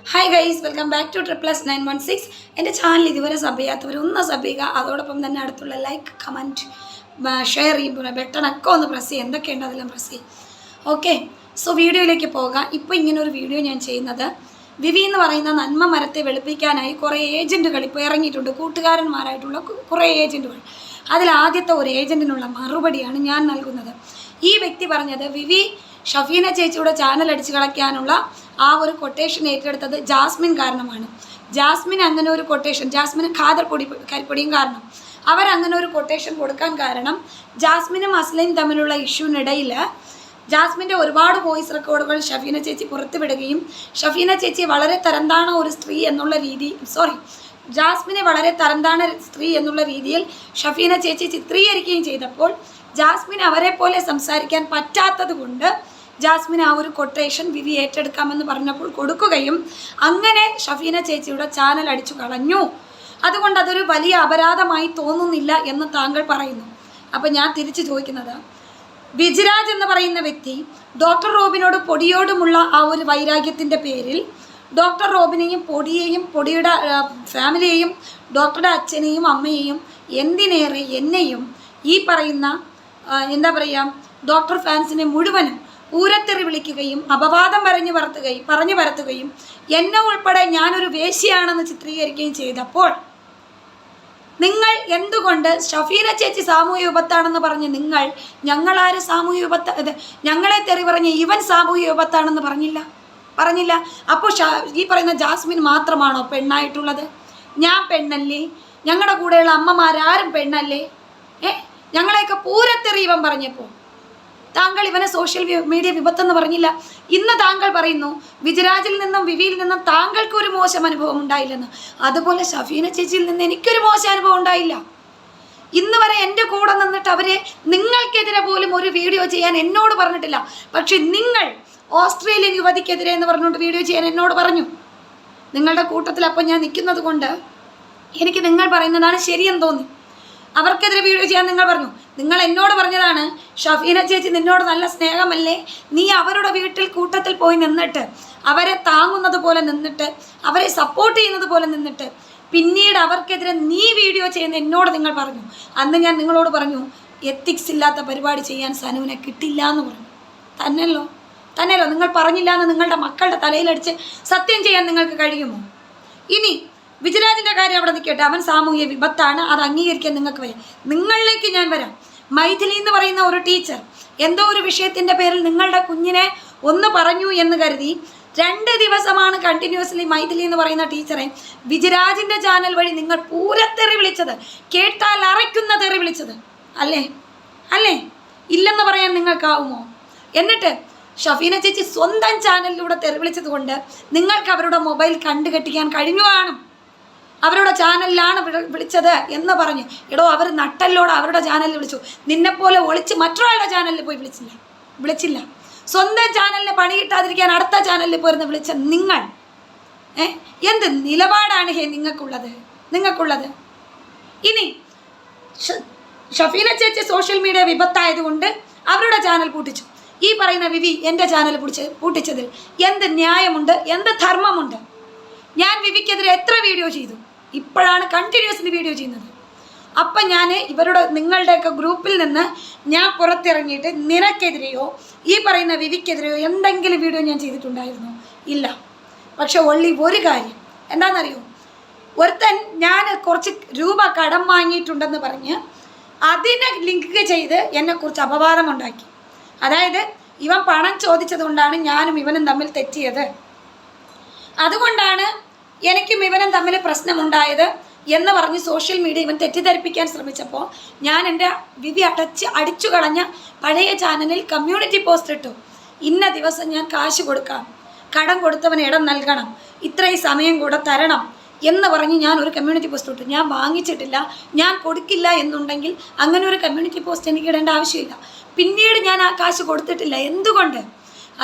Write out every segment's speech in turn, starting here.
Hi guys, welcome back to +916. എൻ്റെ channel ഇതുവരെ sub ചെയ്യാത്തവർ ഒന്ന് സബ് ചെയ്യുക. അതോടൊപ്പം തന്നെ അടുത്തുള്ള ലൈക്ക്, കമൻറ്റ്, ഷെയർ ചെയ്യുമ്പോൾ ബട്ടണൊക്കെ ഒന്ന് പ്രസ് ചെയ്യുക. എന്തൊക്കെയുണ്ട് അതെല്ലാം പ്രസ് ചെയ്യും. ഓക്കെ, സോ വീഡിയോയിലേക്ക് പോകാം. ഇപ്പോൾ ഇങ്ങനൊരു വീഡിയോ ഞാൻ ചെയ്യുന്നത് വിവി എന്ന് പറയുന്ന നന്മ മരത്തെ വെളുപ്പിക്കാനായി കുറേ ഏജൻറ്റുകൾ ഇപ്പോൾ ഇറങ്ങിയിട്ടുണ്ട്. കൂട്ടുകാരന്മാരായിട്ടുള്ള കുറേ ഏജൻറ്റുകൾ. അതിലാദ്യത്തെ ഒരു ഏജൻറ്റിനുള്ള മറുപടിയാണ് ഞാൻ നൽകുന്നത്. ഈ വ്യക്തി പറഞ്ഞത് വിവി ഷഫീന ചേച്ചിയുടെ ചാനൽ അടിച്ചു കളയ്ക്കാനുള്ള ആ ഒരു കൊട്ടേഷൻ ഏറ്റെടുത്തത് ജാസ്മിൻ കാരണമാണ്. ജാസ്മിൻ അങ്ങനെ ഒരു കൊട്ടേഷൻ, ജാസ്മിനും ഖാദർ കരിപ്പൊടിയും കാരണം അവരങ്ങനെ ഒരു കൊട്ടേഷൻ കൊടുക്കാൻ കാരണം ജാസ്മിനും അസ്ലയും തമ്മിലുള്ള ഇഷ്യൂവിനിടയിൽ ജാസ്മിൻ്റെ ഒരുപാട് വോയിസ് റെക്കോർഡുകൾ ഷഫീന ചേച്ചി പുറത്തുവിടുകയും ഷഫീന ചേച്ചി വളരെ തരംതാണ ഒരു സ്ത്രീ എന്നുള്ള ജാസ്മിനെ വളരെ തരംതാണ സ്ത്രീ എന്നുള്ള രീതിയിൽ ഷഫീന ചേച്ചി ചിത്രീകരിക്കുകയും ചെയ്തപ്പോൾ ജാസ്മിൻ അവരെ പോലെ സംസാരിക്കാൻ പറ്റാത്തത് കൊണ്ട് ജാസ്മിൻ ആ ഒരു കൊട്ടേഷൻ വിവി ഏറ്റെടുക്കാമെന്ന് പറഞ്ഞപ്പോൾ കൊടുക്കുകയും അങ്ങനെ ഷഫീന ചേച്ചിയുടെ ചാനൽ അടിച്ചു കളഞ്ഞു. അതുകൊണ്ട് അതൊരു വലിയ അപരാധമായി തോന്നുന്നില്ല എന്ന് താങ്കൾ പറയുന്നു. അപ്പോൾ ഞാൻ തിരിച്ചു ചോദിക്കുന്നത്, വിജിരാജ് എന്ന് പറയുന്ന വ്യക്തി ഡോക്ടർ റോബിനോട് പൊടിയോടുമുള്ള ആ ഒരു വൈരാഗ്യത്തിൻ്റെ പേരിൽ ഡോക്ടർ റോബിനെയും പൊടിയുടെ ഫാമിലിയെയും ഡോക്ടറുടെ അച്ഛനെയും അമ്മയെയും എന്തിനേറെ എന്നെയും ഈ പറയുന്ന ഡോക്ടർ ഫാൻസിനെ മുഴുവനും പൂരത്തെറി വിളിക്കുകയും അപവാദം പറഞ്ഞു പരത്തുകയും എന്നെ ഉൾപ്പെടെ ഞാനൊരു വേശ്യയാണെന്ന് ചിത്രീകരിക്കുകയും ചെയ്തപ്പോൾ നിങ്ങൾ എന്തുകൊണ്ട് ഷഫീന ചേച്ചി സാമൂഹ്യ വിപത്താണെന്ന് പറഞ്ഞ് നിങ്ങൾ ഞങ്ങളാര് സാമൂഹ്യ വിപത്ത്, ഞങ്ങളെ തെറി പറഞ്ഞ് ഇവൻ സാമൂഹ്യ വിപത്താണെന്ന് പറഞ്ഞില്ല. അപ്പോൾ ഈ പറയുന്ന ജാസ്മിൻ മാത്രമാണോ പെണ്ണായിട്ടുള്ളത്? ഞാൻ പെണ്ണല്ലേ? ഞങ്ങളുടെ കൂടെയുള്ള അമ്മമാരാരും പെണ്ണല്ലേ? ഞങ്ങളെയൊക്കെ പൂരത്തെറി ഇവൻ പറഞ്ഞപ്പോൾ താങ്കൾ ഇവനെ സോഷ്യൽ മീഡിയ വിപത്തെന്ന് പറഞ്ഞില്ല. ഇന്ന് താങ്കൾ പറയുന്നു വിജിരാജിൽ നിന്നും വിവിയിൽ നിന്നും താങ്കൾക്കൊരു മോശം അനുഭവം ഉണ്ടായില്ലെന്ന്. അതുപോലെ ഷഫീന ചേച്ചിയിൽ നിന്ന് എനിക്കൊരു മോശം അനുഭവം ഉണ്ടായില്ല. ഇന്ന് വരെ എൻ്റെ കൂടെ നിന്നിട്ട് അവരെ നിങ്ങൾക്കെതിരെ പോലും ഒരു വീഡിയോ ചെയ്യാൻ എന്നോട് പറഞ്ഞിട്ടില്ല. പക്ഷെ നിങ്ങൾ ഓസ്ട്രേലിയൻ യുവതിക്കെതിരെ എന്ന് പറഞ്ഞുകൊണ്ട് വീഡിയോ ചെയ്യാൻ എന്നോട് പറഞ്ഞു. നിങ്ങളുടെ കൂട്ടത്തിൽ അപ്പം ഞാൻ നിൽക്കുന്നത് കൊണ്ട് എനിക്ക് നിങ്ങൾ പറയുന്നതാണ് ശരിയെന്ന് തോന്നി. അവർക്കെതിരെ വീഡിയോ ചെയ്യാൻ നിങ്ങൾ പറഞ്ഞു. നിങ്ങൾ എന്നോട് പറഞ്ഞതാണ് ഷഫീന ചേച്ചി നിന്നോട് നല്ല സ്നേഹമല്ലേ, നീ അവരുടെ വീട്ടിൽ കൂട്ടത്തിൽ പോയി നിന്നിട്ട് അവരെ താങ്ങുന്നത് പോലെ നിന്നിട്ട് അവരെ സപ്പോർട്ട് ചെയ്യുന്നത് പോലെ നിന്നിട്ട് പിന്നീട് അവർക്കെതിരെ നീ വീഡിയോ ചെയ്യുന്ന എന്നോട് നിങ്ങൾ പറഞ്ഞു. അന്ന് ഞാൻ നിങ്ങളോട് പറഞ്ഞു എത്തിക്സ് ഇല്ലാത്ത പരിപാടി ചെയ്യാൻ സനുവിനെ കിട്ടില്ല എന്ന് പറഞ്ഞു. തന്നെയല്ലോ നിങ്ങൾ പറഞ്ഞില്ല എന്ന് നിങ്ങളുടെ മക്കളുടെ തലയിലടിച്ച് സത്യം ചെയ്യാൻ നിങ്ങൾക്ക് കഴിയുമോ? ഇനി വിജിരാജിൻ്റെ കാര്യം അവിടെ നിൽക്കട്ടെ, അവൻ സാമൂഹ്യ വിപത്താണ്, അത് അംഗീകരിക്കാൻ നിങ്ങൾക്ക് വയ്യ. നിങ്ങളിലേക്ക് ഞാൻ വരാം. മൈഥിലി എന്ന് പറയുന്ന ഒരു ടീച്ചർ എന്തോ ഒരു വിഷയത്തിൻ്റെ പേരിൽ നിങ്ങളുടെ കുഞ്ഞിനെ ഒന്ന് പറഞ്ഞു എന്ന് കരുതി 2 ദിവസമാണ് കണ്ടിന്യൂസ്ലി മൈഥിലി എന്ന് പറയുന്ന ടീച്ചറെ വിജിരാജിൻ്റെ ചാനൽ വഴി നിങ്ങൾ പൂരത്തെറി വിളിച്ചത്, കേട്ടാൽ അറയ്ക്കുന്ന തെറി വിളിച്ചത് അല്ലേ? ഇല്ലെന്ന് പറയാൻ നിങ്ങൾക്കാവുമോ? എന്നിട്ട് ഷഫീന ചേച്ചി സ്വന്തം ചാനലിലൂടെ തെറി വിളിച്ചത് കൊണ്ട് നിങ്ങൾക്ക് അവരുടെ മൊബൈൽ കണ്ടുകെട്ടിക്കാൻ കഴിഞ്ഞു കാണും. അവരുടെ ചാനലിലാണ് വിളിച്ചത് എന്ന് പറഞ്ഞു. എടോ, അവർ നട്ടല്ലോടെ അവരുടെ ചാനലിൽ വിളിച്ചു. നിന്നെപ്പോലെ ഒളിച്ച് മറ്റൊരാളുടെ ചാനലിൽ പോയി വിളിച്ചില്ല. സ്വന്തം ചാനലിന് പണി കിട്ടാതിരിക്കാൻ അടുത്ത ചാനലിൽ പോയിരുന്ന് വിളിച്ച നിങ്ങൾ എന്ത് നിലപാടാണ് നിങ്ങൾക്കുള്ളത്? ഇനി ഷഫീന ചേച്ചി സോഷ്യൽ മീഡിയ വിപത്തായതുകൊണ്ട് അവരുടെ ചാനൽ പൂട്ടിച്ചു. ഈ പറയുന്ന വിവി എൻ്റെ ചാനൽ പൂട്ടിച്ചതിൽ എന്ത് ന്യായമുണ്ട്, എന്ത് ധർമ്മമുണ്ട്? ഞാൻ വിവിക്കെതിരെ എത്ര വീഡിയോ ചെയ്തു? ഇപ്പോഴാണ് കണ്ടിന്യൂസ്ലി വീഡിയോ ചെയ്യുന്നത്. അപ്പം ഞാൻ നിങ്ങളുടെയൊക്കെ ഗ്രൂപ്പിൽ നിന്ന് ഞാൻ പുറത്തിറങ്ങിയിട്ട് നിനക്കെതിരെയോ ഈ പറയുന്ന വിവിക്കെതിരെയോ എന്തെങ്കിലും വീഡിയോ ഞാൻ ചെയ്തിട്ടുണ്ടായിരുന്നോ? ഇല്ല. പക്ഷെ ഒള്ളി ഒരു കാര്യം എന്താണെന്നറിയോ, ഒരുത്തൻ ഞാൻ കുറച്ച് രൂപ കടം വാങ്ങിയിട്ടുണ്ടെന്ന് പറഞ്ഞ് അതിനെ ലിങ്ക് ചെയ്ത് എന്നെക്കുറിച്ച് അപവാദമുണ്ടാക്കി. അതായത് ഇവൻ പണം ചോദിച്ചത് കൊണ്ടാണ് ഞാനും ഇവനും തമ്മിൽ തെറ്റിയത്, അതുകൊണ്ടാണ് എനിക്കും ഇവനും തമ്മിൽ പ്രശ്നമുണ്ടായത് എന്ന് പറഞ്ഞ് സോഷ്യൽ മീഡിയ ഇവൻ തെറ്റിദ്ധരിപ്പിക്കാൻ ശ്രമിച്ചപ്പോൾ ഞാൻ എൻ്റെ വിവി അടിച്ചു കളഞ്ഞ പഴയ ചാനലിൽ കമ്മ്യൂണിറ്റി പോസ്റ്റ് ഇട്ടു. ഇന്ന ദിവസം ഞാൻ കാശ് കൊടുക്കാം, കടം കൊടുത്തവന് ഇടം നൽകണം, ഇത്രയും സമയം കൂടെ തരണം എന്ന് പറഞ്ഞ് ഞാൻ ഒരു കമ്മ്യൂണിറ്റി പോസ്റ്റ് ഇട്ടു. ഞാൻ വാങ്ങിച്ചിട്ടില്ല, ഞാൻ കൊടുക്കില്ല എന്നുണ്ടെങ്കിൽ അങ്ങനെ ഒരു കമ്മ്യൂണിറ്റി പോസ്റ്റ് എനിക്ക് ഇടേണ്ട ആവശ്യമില്ല. പിന്നീട് ഞാൻ ആ കാശ് കൊടുത്തിട്ടില്ല. എന്തുകൊണ്ട്?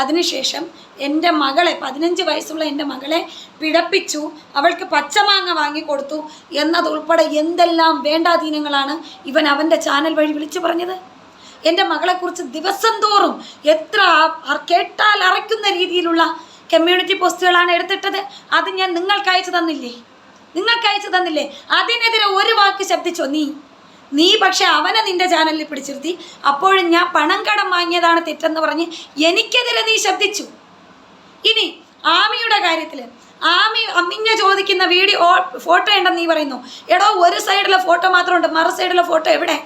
അതിനുശേഷം എൻ്റെ മകളെ 15 വയസ്സുള്ള എൻ്റെ മകളെ പിഴപ്പിച്ചു, അവൾക്ക് പച്ചമാങ്ങ വാങ്ങിക്കൊടുത്തു എന്നതുൾപ്പെടെ എന്തെല്ലാം വേണ്ടാധീനങ്ങളാണ് ഇവൻ അവൻ്റെ ചാനൽ വഴി വിളിച്ചു പറഞ്ഞത്. എൻ്റെ മകളെക്കുറിച്ച് ദിവസം തോറും എത്ര കേട്ടാൽ അറയ്ക്കുന്ന രീതിയിലുള്ള കമ്മ്യൂണിറ്റി പോസ്റ്റുകളാണ് എടുത്തിട്ടത്. അത് ഞാൻ നിങ്ങൾക്ക് അയച്ചു തന്നില്ലേ? അതിനെതിരെ ഒരു വാക്ക് ശബ്ദിച്ചോ നീ പക്ഷെ അവനെ നിന്റെ ചാനലിൽ പിടിച്ചിരുത്തി. അപ്പോഴും ഞാൻ പണം കടം വാങ്ങിയതാണ് തെറ്റെന്ന് പറഞ്ഞ് എനിക്കെതിരെ നീ ശബ്ദിച്ചു. ഇനി ആമിയുടെ കാര്യത്തിൽ ആമി അമ്മിഞ്ഞ ചോദിക്കുന്ന ഫോട്ടോ ഉണ്ടെന്ന് നീ പറയുന്നു. എടോ, ഒരു സൈഡിലെ ഫോട്ടോ മാത്രമുണ്ട്, മറു സൈഡിലെ ഫോട്ടോ എവിടെ?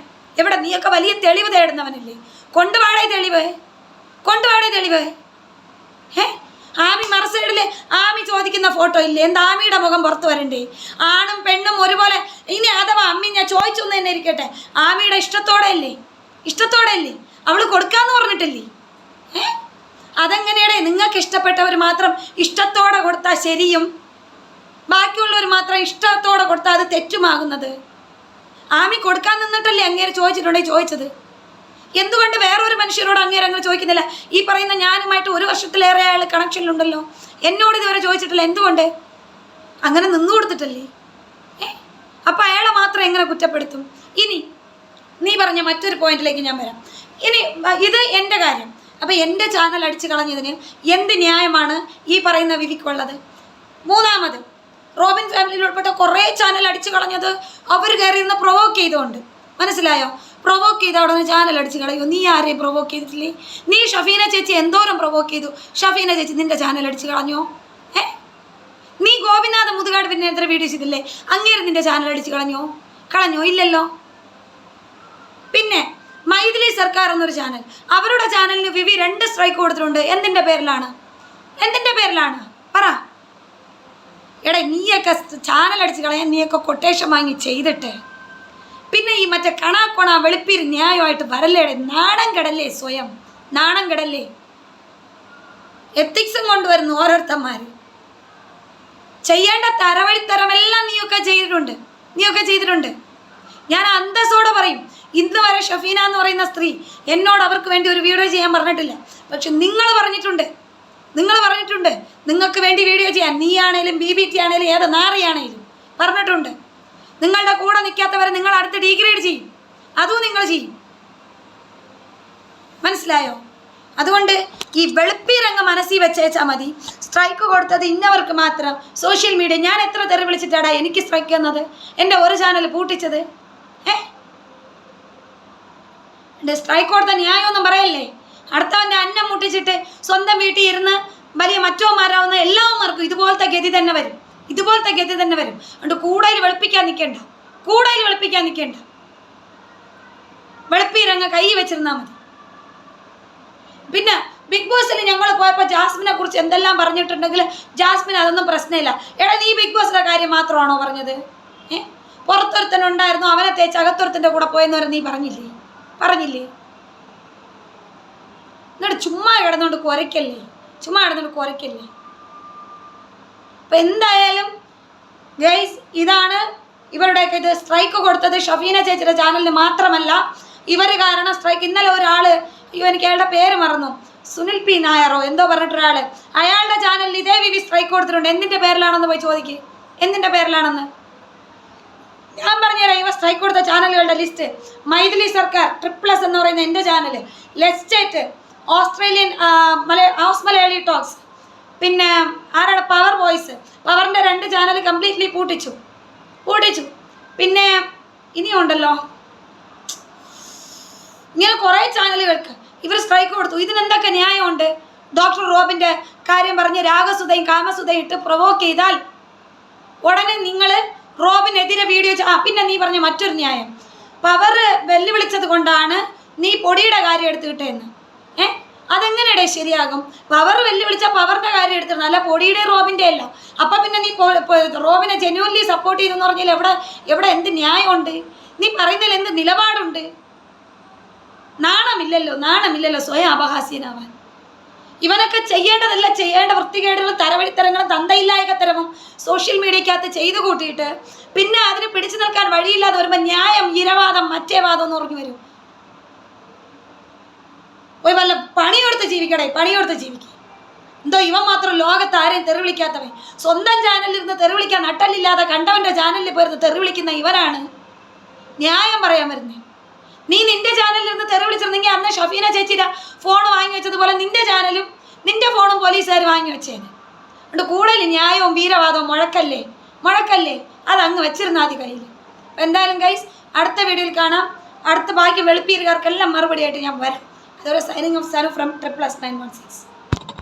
നീയൊക്കെ വലിയ തെളിവ് തേടുന്നവനല്ലേ? കൊണ്ടുപാടേ തെളിവ്. ആമി മറു സൈഡിൽ ആമി ചോദിക്കുന്ന ഫോട്ടോ ഇല്ലേ? എന്താ ആമിയുടെ മുഖം പുറത്ത് വരണ്ടേ? ആണും പെണ്ണും ഒരുപോലെ. ഇനി അഥവാ അമ്മി ഞാൻ ചോദിച്ചു എന്ന് തന്നെ ഇരിക്കട്ടെ, ആമിയുടെ ഇഷ്ടത്തോടെ അല്ലേ? അവള് കൊടുക്കാന്ന് പറഞ്ഞിട്ടില്ലേ? അതെങ്ങനെയാടേ? നിങ്ങൾക്ക് ഇഷ്ടപ്പെട്ടവർ മാത്രം ഇഷ്ടത്തോടെ കൊടുത്താൽ ശരിയും ബാക്കിയുള്ളവർ മാത്രം ഇഷ്ടത്തോടെ കൊടുത്താൽ അത് തെറ്റുമാകുന്നത്? ആമി കൊടുക്കാൻ നിന്നിട്ടല്ലേ അങ്ങേര് ചോദിച്ചത്? എന്തുകൊണ്ട് വേറൊരു മനുഷ്യരോട് അങ്ങേര് അങ്ങനെ ചോദിക്കുന്നില്ല? ഈ പറയുന്ന ഞാനുമായിട്ട് 1 വർഷത്തിലേറെ അയാൾ കണക്ഷനിലുണ്ടല്ലോ, എന്നോട് ഇതുവരെ ചോദിച്ചിട്ടില്ല. എന്തുകൊണ്ട്? അങ്ങനെ നിന്നു കൊടുത്തിട്ടല്ലേ? അപ്പം അയാളെ മാത്രം എങ്ങനെ കുറ്റപ്പെടുത്തും? ഇനി നീ പറഞ്ഞ മറ്റൊരു പോയിന്റിലേക്ക് ഞാൻ വരാം. ഇനി ഇത് എൻ്റെ കാര്യം. അപ്പം എൻ്റെ ചാനൽ അടിച്ചു കളഞ്ഞതിന് എന്ത് ന്യായമാണ് ഈ പറയുന്ന വിവിക്കുള്ളത്? മൂന്നാമത്, റോബിൻ ഫാമിലിയിൽ ഉൾപ്പെട്ട കുറേ ചാനൽ അടിച്ചു കളഞ്ഞത് അവർ കയറിയിരുന്ന് പ്രൊവോക്ക് ചെയ്തുകൊണ്ട്. മനസ്സിലായോ? പ്രൊവോക്ക് ചെയ്ത അവിടെ നിന്ന് ചാനൽ അടിച്ചു കളയോ? നീ ആരെയും പ്രൊവോക്ക് ചെയ്തിട്ടില്ലേ? നീ ഷഫീന ചേച്ചി എന്തോരം പ്രൊവോക്ക് ചെയ്തു. ഷഫീന ചേച്ചി നിന്റെ ചാനൽ അടിച്ചു കളഞ്ഞോ? നീ ഗോപിനാഥ മുതുകാട് പിന്നെ എത്ര വീഡിയോ ചെയ്തില്ലേ? അങ്ങേര് നിന്റെ ചാനൽ അടിച്ചു കളഞ്ഞോ? ഇല്ലല്ലോ. പിന്നെ മൈഥിലി സർക്കാർ എന്നൊരു ചാനൽ, അവരുടെ ചാനലിന് വിവി 2 സ്ട്രൈക്ക് കൊടുത്തിട്ടുണ്ട്. എന്തിൻ്റെ പേരിലാണ് പറ. എടേ, നീയൊക്കെ ചാനൽ അടിച്ച് കളയാൻ നീയൊക്കെ കൊട്ടേഷൻ വാങ്ങി ചെയ്തിട്ട് പിന്നെ ഈ മറ്റേ കണാക്കൊണ വെളുപ്പീര് ന്യായമായിട്ട് വരല്ലേടെ? നാണം കെടല്ലേ? എത്തിക്സും കൊണ്ടുവരുന്നു ഓരോരുത്തന്മാർ. ചെയ്യേണ്ട തരവഴിത്തരമെല്ലാം നീയൊക്കെ ചെയ്തിട്ടുണ്ട്. ഞാൻ അന്തസ്സോടെ പറയും, ഇന്ന് വരെ ഷഫീന എന്ന് പറയുന്ന സ്ത്രീ എന്നോട് അവർക്ക് വേണ്ടി ഒരു വീഡിയോ ചെയ്യാൻ പറഞ്ഞിട്ടില്ല. പക്ഷെ നിങ്ങൾ പറഞ്ഞിട്ടുണ്ട് നിങ്ങൾക്ക് വേണ്ടി വീഡിയോ ചെയ്യാൻ. നീ ആണേലും BBT ആണേലും ഏത് നാറിയാണേലും പറഞ്ഞിട്ടുണ്ട്. നിങ്ങളുടെ കൂടെ നിൽക്കാത്തവരെ നിങ്ങൾ അടുത്ത് ഡീഗ്രേഡ് ചെയ്യും. അതും നിങ്ങൾ ചെയ്യും. മനസ്സിലായോ? അതുകൊണ്ട് ഈ വെളുപ്പീരംഗ മനസ്സിൽ വെച്ചേച്ചാൽ മതി. സ്ട്രൈക്ക് കൊടുത്തത് ഇന്നവർക്ക് മാത്രം. സോഷ്യൽ മീഡിയ ഞാൻ എത്ര തെറി വിളിച്ചിട്ടാടാ എനിക്ക് സ്ട്രൈക്ക് തന്നത്? എൻ്റെ ഒരു ചാനൽ പൂട്ടിച്ചത്? സ്ട്രൈക്ക് കൊടുത്ത ന്യായമൊന്നും പറയല്ലേ? അടുത്തവൻ്റെ അന്നം മുട്ടിച്ചിട്ട് സ്വന്തം വീട്ടിൽ ഇരുന്ന് വലിയ മറ്റോമാരാവുന്ന എല്ലാവർക്കും ഇതുപോലത്തെ ഗതി തന്നെ വരും. അതുകൊണ്ട് കൂടുതൽ വെളുപ്പിക്കാൻ നിൽക്കേണ്ട. വെളുപ്പീരങ്ങ് കൈ വെച്ചിരുന്നാൽ മതി. പിന്നെ ബിഗ് ബോസിൽ ഞങ്ങൾ പോയപ്പോൾ ജാസ്മിനെ കുറിച്ച് എന്തെല്ലാം പറഞ്ഞിട്ടുണ്ടെങ്കിൽ ജാസ്മിൻ അതൊന്നും പ്രശ്നമില്ല. എടാ, നീ ബിഗ് ബോസിൻ്റെ കാര്യം മാത്രമാണോ പറഞ്ഞത്? പുറത്തൊരുത്തനുണ്ടായിരുന്നു, അവനെ തേച്ച് അകത്തൊരുത്തൻ്റെ കൂടെ പോയെന്ന് വരെ നീ പറഞ്ഞില്ലേ? എന്നിട്ട് ചുമ്മാ കിടന്നുകൊണ്ട് കുരയ്ക്കല്ലേ? അപ്പം എന്തായാലും ഗൈസ്, ഇതാണ് ഇവരുടെയൊക്കെ ഇത്. സ്ട്രൈക്ക് കൊടുത്തത് ഷഫീന ചേച്ചിയുടെ ചാനലിന് മാത്രമല്ല, ഇവർ കാരണം സ്ട്രൈക്ക്. ഇന്നലെ ഒരാൾ, എനിക്ക് അയാളുടെ പേര് മറന്നു, സുനിൽ P നായരോ എന്തോ പറഞ്ഞിട്ടൊരാൾ, അയാളുടെ ചാനലിൽ ഇതേ വിവി സ്ട്രൈക്ക് കൊടുത്തിട്ടുണ്ട്. എന്തിൻ്റെ പേരിലാണെന്ന് പോയി ചോദിക്ക്. ഞാൻ പറഞ്ഞുതരാം. ഇവ സ്ട്രൈക്ക് കൊടുത്ത ചാനലുകളുടെ ലിസ്റ്റ്: മൈഥിലി സർക്കാർ, ട്രിപ്ലസ് എന്ന് പറയുന്ന എൻ്റെ ചാനൽ, ലെസ്റ്റേറ്റ്, ഓസ്ട്രേലിയൻ ഹൗസ് മലയാളി ടോക്സ്, പിന്നെ ആരാണ് പവർ വോയിസ്. പവറിൻ്റെ 2 ചാനൽ കംപ്ലീറ്റ്ലി പൂട്ടിച്ചു. പിന്നെ ഇനിയുണ്ടല്ലോ ഇങ്ങനെ കുറേ ചാനലുകൾക്ക് ഇവർ സ്ട്രൈക്ക് കൊടുത്തു. ഇതിനെന്തൊക്കെ ന്യായമുണ്ട്? ഡോക്ടർ റോബിൻ്റെ കാര്യം പറഞ്ഞ് രാഗസുധയും കാമസുധയും ഇട്ട് പ്രൊവോക്ക് ചെയ്താൽ ഉടനെ നിങ്ങൾ റോബിനെതിരെ വീഡിയോ പിന്നെ നീ പറഞ്ഞ മറ്റൊരു ന്യായം, പവർ വെല്ലുവിളിച്ചത് കൊണ്ടാണ് നീ പൊടിയുടെ കാര്യം എടുത്തുകിട്ടേന്ന്. അതെങ്ങനെയുടെ ശരിയാകും? പവർ വെല്ലുവിളിച്ചാൽ പവറിൻ്റെ കാര്യം എടുത്തിരുന്നു, അല്ല പൊടിയുടെ റോബിൻ്റെ അല്ല. അപ്പം പിന്നെ നീ റോബിനെ ജെന്യുവൻലി സപ്പോർട്ട് ചെയ്തെന്ന് പറഞ്ഞാൽ എവിടെ എന്ത് ന്യായമുണ്ട്? നീ പറയുന്നതിൽ എന്ത് നിലപാടുണ്ട്? നാണമില്ലല്ലോ സ്വയം അപഹാസ്യനാവാൻ. ഇവനൊക്കെ ചെയ്യേണ്ട വൃത്തികേടുകളും തരവഴിത്തരങ്ങളും തന്തയില്ലായ്കത്തരവും സോഷ്യൽ മീഡിയക്കകത്ത് ചെയ്തു കൂട്ടിയിട്ട് പിന്നെ അതിന് പിടിച്ചു നിൽക്കാൻ വഴിയില്ലാതെ വരുമ്പോൾ ന്യായം, ഇരവാദം, മറ്റേ വാദം എന്ന് പറഞ്ഞു വരും. പോയി വല്ല പണിയെടുത്ത് ജീവിക്കടേ. എന്തോ ഇവൻ മാത്രം ലോകത്ത് ആരെയും തെറി വിളിക്കാത്തവൻ. സ്വന്തം ചാനലിരുന്ന് തെറി വിളിക്കാൻ നട്ടല്ലില്ലാതെ കണ്ടവൻ്റെ ചാനലിൽ പോയിരുന്ന് തെറി വിളിക്കുന്ന ഇവനാണ് ന്യായം പറയാൻ വരുന്നത്. നീ നിന്റെ ചാനലിരുന്ന് തെറി വിളിച്ചിരുന്നെങ്കിൽ അന്ന് ഷഫീന ചേച്ചിയുടെ ഫോൺ വാങ്ങി വെച്ചതുപോലെ നിന്റെ ചാനലും നിന്റെ ഫോണും പോലീസുകാർ വാങ്ങി വെച്ചേന്. അതുകൊണ്ട് കൂടുതൽ ന്യായവും വീരവാദവും മുഴക്കല്ലേ അതങ്ങ് വെച്ചിരുന്നാൽ മതി കയ്യിൽ. അപ്പോൾ എന്തായാലും ഗൈസ്, അടുത്ത വീഡിയോയിൽ കാണാം. അടുത്ത ബാക്കി വെളുപ്പീരുകാർക്കെല്ലാം മറുപടിയായിട്ട് ഞാൻ വരാം. അതുപോലെ സൈനിങ് ഓഫ് സാനു ഫ്രം 916.